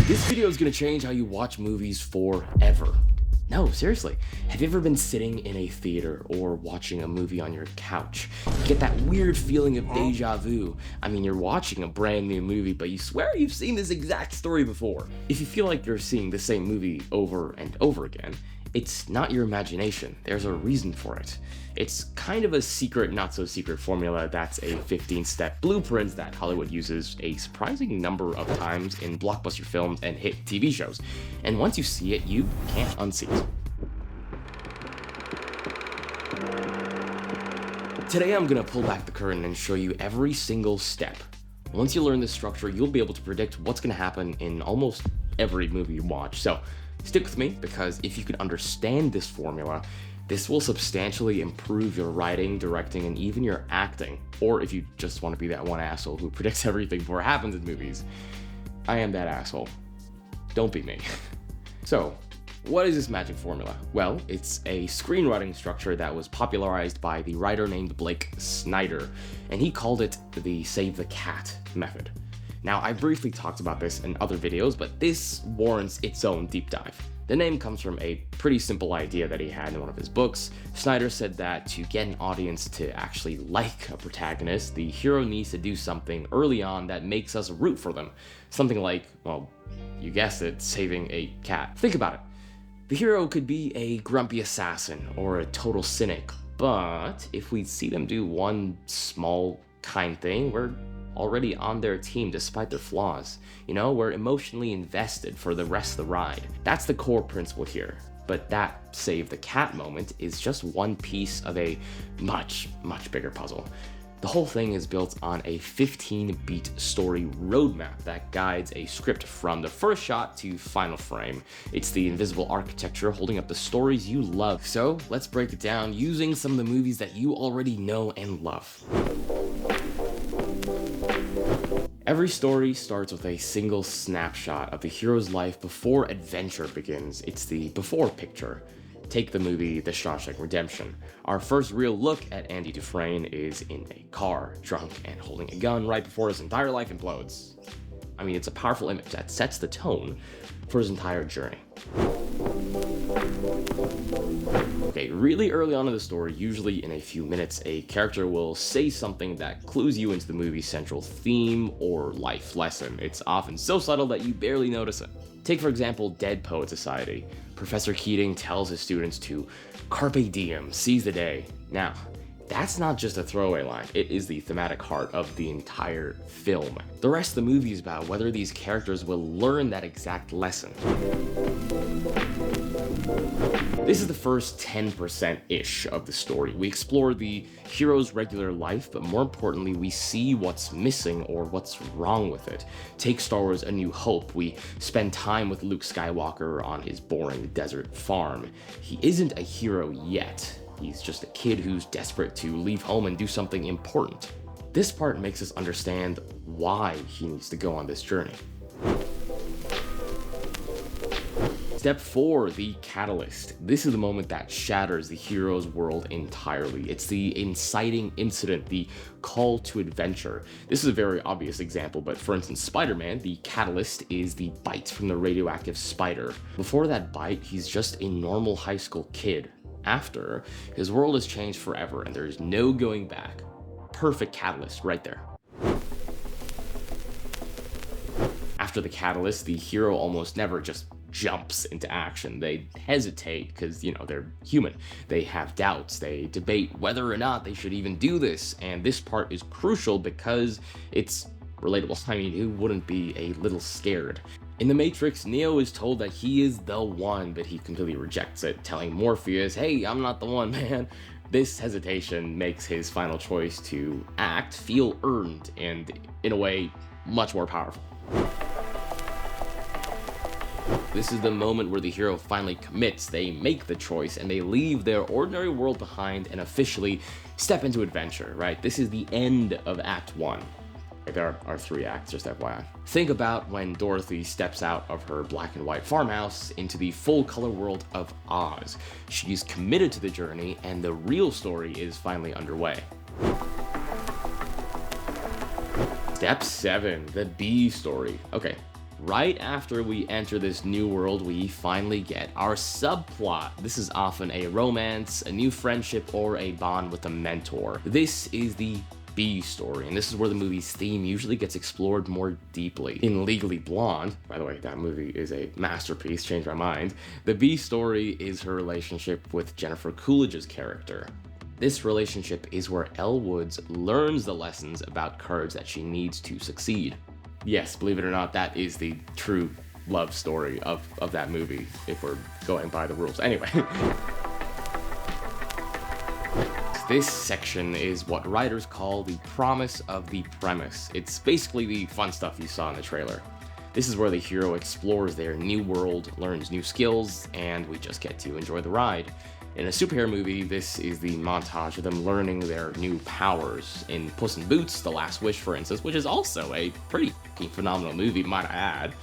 This video is gonna change how you watch movies forever. No, seriously. Have you ever been sitting in a theater or watching a movie on your couch? You get that weird feeling of deja vu. I mean, you're watching a brand new movie, but you swear you've seen this exact story before. If you feel like you're seeing the same movie over and over again, it's not your imagination. There's a reason for it. It's kind of a secret, not so secret formula that's a 15-step blueprint that Hollywood uses a surprising number of times in blockbuster films and hit TV shows. And once you see it, you can't unsee it. Today I'm gonna pull back the curtain and show you every single step. Once you learn this structure, you'll be able to predict what's gonna happen in almost every movie you watch. So stick with me, because if you can understand this formula, this will substantially improve your writing, directing, and even your acting. Or if you just want to be that one asshole who predicts everything before it happens in movies. I am that asshole. Don't be me. So, what is this magic formula? Well, it's a screenwriting structure that was popularized by the writer named Blake Snyder, and he called it the Save the Cat method. Now, I briefly talked about this in other videos, but this warrants its own deep dive. The name comes from a pretty simple idea that he had in one of his books. Snyder said that to get an audience to actually like a protagonist, the hero needs to do something early on that makes us root for them. Something like, well, you guessed it, saving a cat. Think about it. The hero could be a grumpy assassin or a total cynic, but if we see them do one small kind thing, we're already on their team despite their flaws. You know, we're emotionally invested for the rest of the ride. That's the core principle here. But that save the cat moment is just one piece of a much bigger puzzle. The whole thing is built on a 15-beat story roadmap that guides a script from the first shot to final frame. It's the invisible architecture holding up the stories you love. So let's break it down using some of the movies that you already know and love. Every story starts with a single snapshot of the hero's life before adventure begins. It's the before picture. Take the movie The Shawshank Redemption. Our first real look at Andy Dufresne is in a car, drunk and holding a gun right before his entire life implodes. I mean, it's a powerful image that sets the tone for his entire journey. Okay, really early on in the story, usually in a few minutes, a character will say something that clues you into the movie's central theme or life lesson. It's often so subtle that you barely notice it. Take, for example, Dead Poet Society. Professor Keating tells his students to carpe diem, seize the day. Now, that's not just a throwaway line, it is the thematic heart of the entire film. The rest of the movie is about whether these characters will learn that exact lesson. This is the first 10%-ish of the story. We explore the hero's regular life, but more importantly, we see what's missing or what's wrong with it. Take Star Wars A New Hope. We spend time with Luke Skywalker on his boring desert farm. He isn't a hero yet. He's just a kid who's desperate to leave home and do something important. This part makes us understand why he needs to go on this journey. Step 4, the catalyst. This is the moment that shatters the hero's world entirely. It's the inciting incident, the call to adventure. This is a very obvious example, but for instance, Spider-Man, the catalyst is the bite from the radioactive spider. Before that bite, he's just a normal high school kid. After, his world has changed forever and there's no going back. Perfect catalyst right there. After the catalyst, the hero almost never just jumps into action. They hesitate because, you know, they're human. They have doubts. They debate whether or not they should even do this. And this part is crucial because it's relatable. I mean, who wouldn't be a little scared? In The Matrix, Neo is told that he is the one, but he completely rejects it, telling Morpheus, hey, I'm not the one, man. This hesitation makes his final choice to act feel earned and, in a way, much more powerful. This is the moment where the hero finally commits, they make the choice, and they leave their ordinary world behind and officially step into adventure, right? This is the end of Act 1. There are 3 acts, just FYI. Think about when Dorothy steps out of her black and white farmhouse into the full color world of Oz. She's committed to the journey, and the real story is finally underway. Step 7, the B story. Okay, right after we enter this new world, we finally get our subplot. This is often a romance, a new friendship, or a bond with a mentor. This is the B story, and this is where the movie's theme usually gets explored more deeply. In Legally Blonde, by the way, that movie is a masterpiece, changed my mind, the B story is her relationship with Jennifer Coolidge's character. This relationship is where Elle Woods learns the lessons about courage that she needs to succeed. Yes, believe it or not, that is the true love story of that movie, if we're going by the rules. Anyway. This section is what writers call the promise of the premise. It's basically the fun stuff you saw in the trailer. This is where the hero explores their new world, learns new skills, and we just get to enjoy the ride. In a superhero movie, this is the montage of them learning their new powers. In Puss in Boots: The Last Wish, for instance, which is also a pretty phenomenal movie, might I add,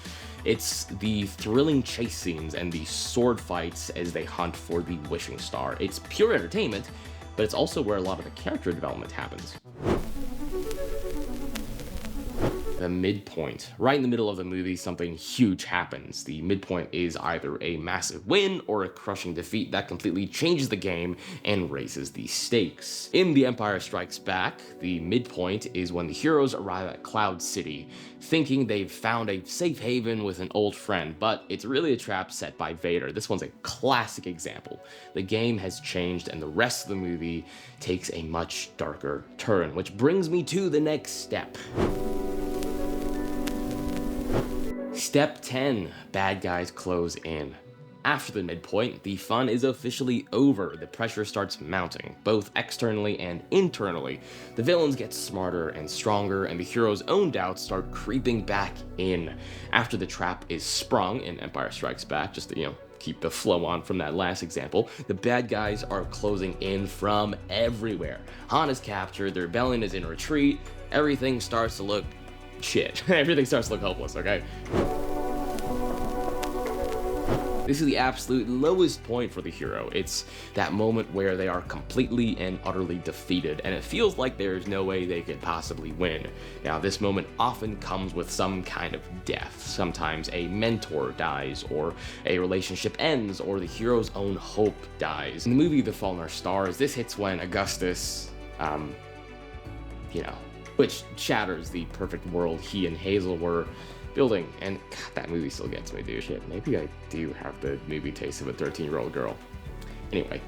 it's the thrilling chase scenes and the sword fights as they hunt for the wishing star. It's pure entertainment, but it's also where a lot of the character development happens. The midpoint. Right in the middle of the movie, something huge happens. The midpoint is either a massive win or a crushing defeat that completely changes the game and raises the stakes. In The Empire Strikes Back, the midpoint is when the heroes arrive at Cloud City, thinking they've found a safe haven with an old friend, but it's really a trap set by Vader. This one's a classic example. The game has changed and the rest of the movie takes a much darker turn, which brings me to the next step. Step 10, bad guys close in. After the midpoint, the fun is officially over. The pressure starts mounting, both externally and internally. The villains get smarter and stronger, and the hero's own doubts start creeping back in. After the trap is sprung in Empire Strikes Back, just to, keep the flow on from that last example, the bad guys are closing in from everywhere. Han is captured, the rebellion is in retreat, everything starts to look shit. Everything starts to look hopeless, okay? This is the absolute lowest point for the hero. It's that moment where they are completely and utterly defeated, and it feels like there's no way they could possibly win. Now, this moment often comes with some kind of death. Sometimes a mentor dies, or a relationship ends, or the hero's own hope dies. In the movie The Fault in Our Stars, this hits when Augustus, which shatters the perfect world he and Hazel were building. And God, that movie still gets me, dude. Shit, maybe I do have the movie taste of a 13-year-old girl. Anyway.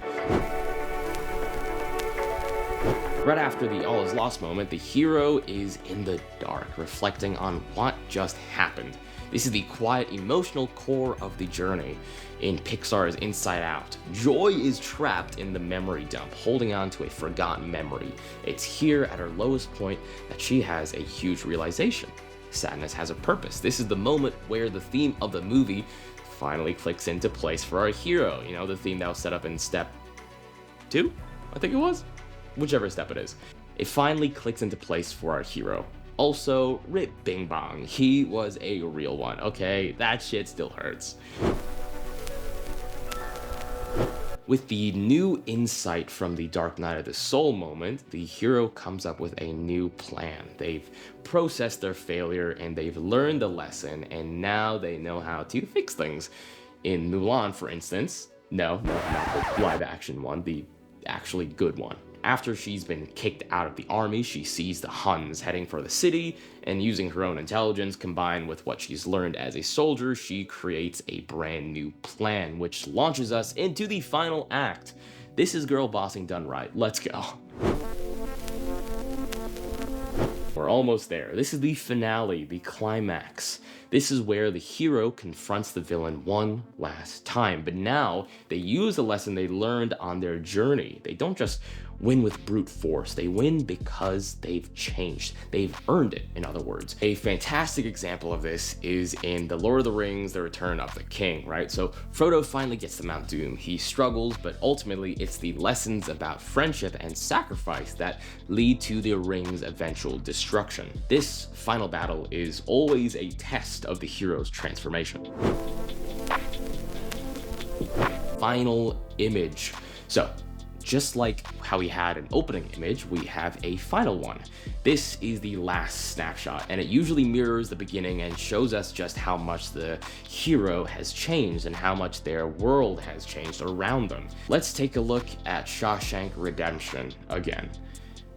Right after the all is lost moment, the hero is in the dark, reflecting on what just happened. This is the quiet, emotional core of the journey in Pixar's Inside Out. Joy is trapped in the memory dump, holding on to a forgotten memory. It's here at her lowest point that she has a huge realization. Sadness has a purpose. This is the moment where the theme of the movie finally clicks into place for our hero. The theme that was set up in step 2, I think it was? Whichever step it is. It finally clicks into place for our hero. Also, rip Bing Bong. He was a real one, okay? That shit still hurts. With the new insight from the Dark Night of the Soul moment, the hero comes up with a new plan. They've processed their failure and they've learned the lesson, and now they know how to fix things. In Mulan, for instance, no, not the live action one, the actually good one. After she's been kicked out of the army, she sees the Huns heading for the city, and using her own intelligence combined with what she's learned as a soldier, she creates a brand new plan, which launches us into the final act. This is girl bossing done right. Let's go. We're almost there. This is the finale, the climax. This is where the hero confronts the villain one last time, but now they use the lesson they learned on their journey. They don't just win with brute force, they win because they've changed. They've earned it, in other words. A fantastic example of this is in The Lord of the Rings, The Return of the King, right? So Frodo finally gets to Mount Doom. He struggles, but ultimately it's the lessons about friendship and sacrifice that lead to the ring's eventual destruction. This final battle is always a test of the hero's transformation. Final image. So, Just like how we had an opening image, we have a final one. This is the last snapshot, and it usually mirrors the beginning and shows us just how much the hero has changed and how much their world has changed around them. Let's take a look at Shawshank Redemption again.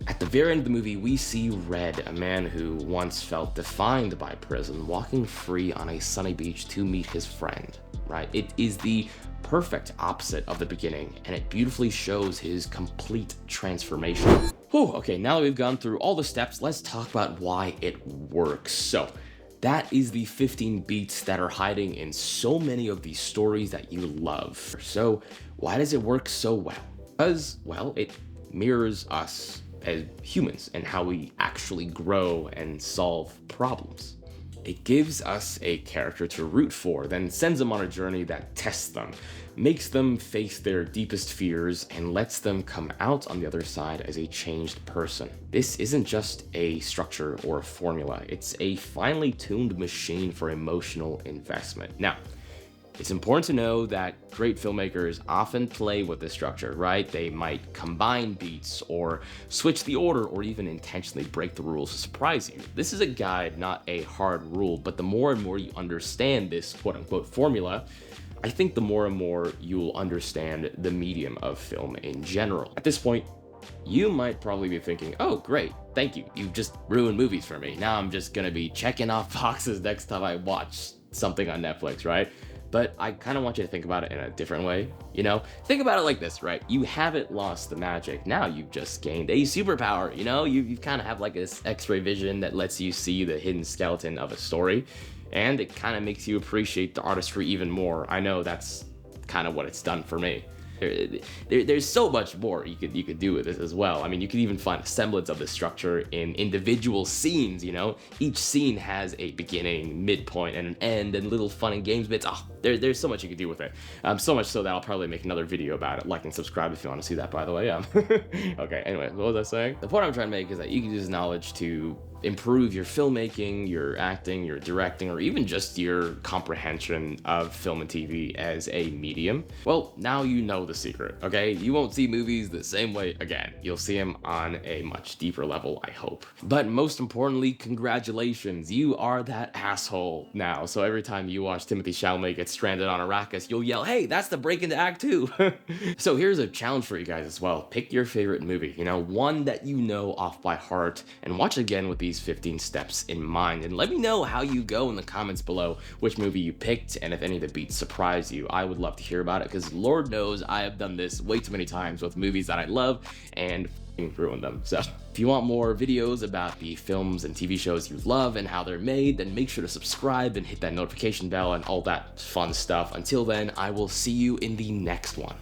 At the very end of the movie, we see Red, a man who once felt defined by prison, walking free on a sunny beach to meet his friend, right? It is the perfect opposite of the beginning, and it beautifully shows his complete transformation. Whew, okay, now that we've gone through all the steps, let's talk about why it works. So, that is the 15 beats that are hiding in so many of these stories that you love. So, why does it work so well? Because, well, it mirrors us as humans and how we actually grow and solve problems. It gives us a character to root for, then sends them on a journey that tests them, makes them face their deepest fears, and lets them come out on the other side as a changed person. This isn't just a structure or a formula, it's a finely tuned machine for emotional investment. Now, it's important to know that great filmmakers often play with this structure, right? They might combine beats or switch the order or even intentionally break the rules to surprise you. This is a guide, not a hard rule, but the more and more you understand this quote-unquote formula, I think the more and more you'll understand the medium of film in general. At this point, you might probably be thinking, oh great, thank you, you've just ruined movies for me. Now I'm just gonna be checking off boxes next time I watch something on Netflix, right? But I kind of want you to think about it in a different way, you know? Think about it like this, right? You haven't lost the magic. Now you've just gained a superpower, you know? You kind of have like this X-ray vision that lets you see the hidden skeleton of a story, and it kind of makes you appreciate the artistry even more. I know that's kind of what it's done for me. There's so much more you could do with this as well. I mean, you could even find a semblance of this structure in individual scenes, you know? Each scene has a beginning, midpoint, and an end, and little fun and games bits. Oh, there's so much you could do with it. So much so that I'll probably make another video about it. Like and subscribe if you want to see that, by the way. Okay, anyway, what was I saying? The point I'm trying to make is that you can use knowledge to improve your filmmaking, your acting, your directing, or even just your comprehension of film and TV as a medium. Well, now you know the secret, okay? You won't see movies the same way again. You'll see them on a much deeper level, I hope. But most importantly, congratulations, you are that asshole now. So every time you watch Timothée Chalamet get stranded on Arrakis, you'll yell, hey, that's the break into Act 2. So here's a challenge for you guys as well. Pick your favorite movie, you know, one that you know off by heart, and watch it again with these 15 steps in mind, and let me know how you go in the comments below, which movie you picked, and if any of the beats surprise you. I would love to hear about it, because Lord knows I have done this way too many times with movies that I love and ruined them. So if you want more videos about the films and TV shows you love and how they're made, then make sure to subscribe and hit that notification bell and all that fun stuff. Until then, I will see you in the next one.